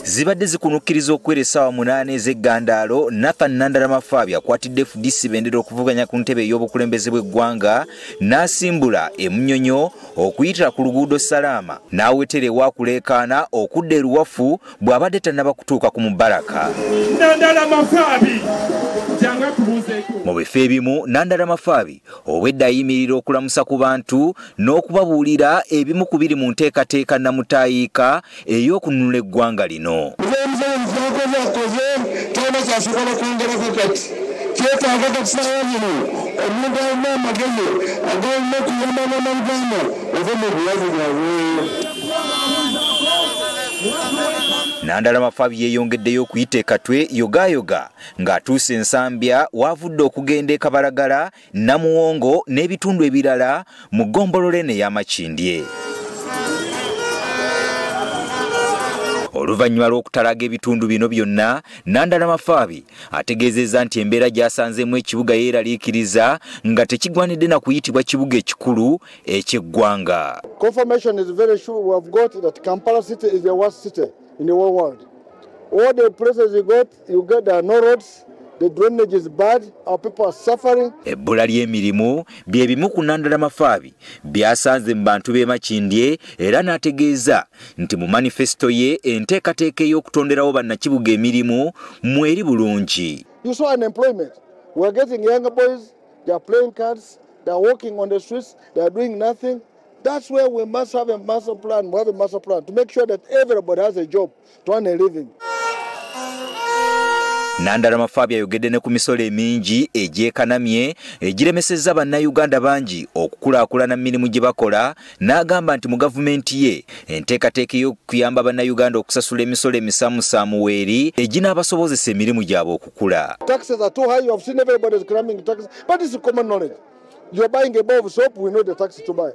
Zibadde zikunukiriza okwera essaawa 8 ez'eggandaalo. Nathan Nandalamafabi akwatidde FDC bendera okuvuganya ku ntebe ey'obukulembeze bw'eggwanga n'asimbula emunyonyo okuyitira ku luguudo Salaama n'awetera ewakuleekaana okudda eruwafu bw'abadde tannaba kutuuka ku Mubaraka. Nandalamafabi mu bifo ebimu Nandalamafabi obwedda ayimirira okulamusa ku bantu n'okubabuulira ebimu ku biri mu nteekateeka namutayiika ey'okununula eggwanga lino. Nandalamafabi yeeyongeddeyo okuyita ekatwe yogayoga ng'atuuse ensambya wavudde okugenda e Kabalagala, Namuwongo n'ebitundu ebirala mu ggombolola eno ey'Amakindye. Oluvannyuma lw'okutalaga ebitundu bino byonna, Nandalamafabi ategeezezza nti embeera gy'asanzeemu ekibuga yeeraliikiriza nga tekigwanidde na kuyitibwa kibuga ekikulu eky'eggwanga. Confirmation is very sure we have got that Kampala city is the worst city in the whole world. All the places you get there are no roads. The drainage is bad, our people are suffering. Ebbula ly'emirimu bye bimu ku Nandalamafabi byasanze mu bantu b'e Makindye era n'ategeeza nti mu manifesto ye enteekateeka ey'okutonderawo bannakibuga emirimu mweri bulungi. You saw unemployment. We are getting younger boys, they are playing cards, they are walking on the streets, they are doing nothing. That's where we must have a master plan. We have a master plan to make sure that everybody has a job to earn a living. Nandalamafabi ayogedde ne ku misolo emingi egyekanamye egiremesezza bannayuganda bangi okukulaakulana mirimu gye bakola, n'agamba nti mu gavumenti ye enteekateeka y'okuyamba bannayuganda okusasula emisolo emisaamusaamu weeri eginaabasobozesa emirimu gyabwe okukula. Taxes are too high. You have seen everybody is cramming taxes, but it's common knowledge. You're buying a bowl of soap, we know the taxes to buy.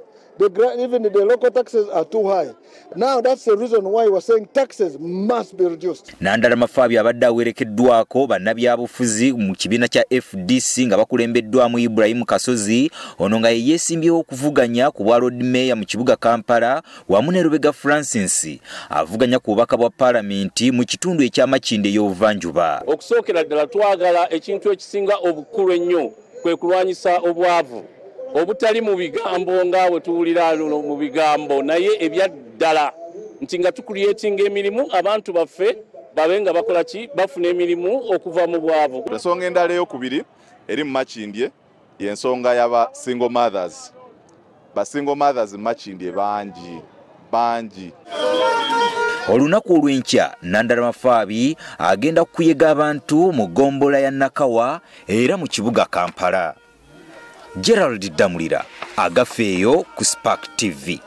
Even the local taxes are too high. Now that's the reason why we're saying taxes must be reduced. Nandalamafabi abadde awerekeddwako bannabyabufuzi mu kibiina kya FDC nga bakulembeddwamu Ibrahim Kasozi, ono nga ye yeesimbyewo okuvuganya ku bwa Lord Mayor mu kibuga Kampala wamu ne Rubega Francis avuganya ku bubaka bwa Paalamenti mu kitundu eky'Amakindye ey'obuvanjuba. Okusookera ddala twagala ekintu ekisinga obukulu ennyo kwe kulwanyisa obwavu obutali mu bigambo ngaawe tuwulira mu bigambo naye ebyaddala nti nga tukuliyetinga emirimu abantu baffe babe nga bakola ki bafuna emirimu okuva mu bwavu. Ensonga endala ey'okubiri eri mu Makindye y'ensonga y'aba single mothers. Ba single mothers mu Makindye bangi. Olunaku olw'enkya Nandalamafabi agenda kuyega abantu mu ggombola ya Nakawa era mu kibuga Kampala. Gerald Damulira agafeeyo ku Spark TV.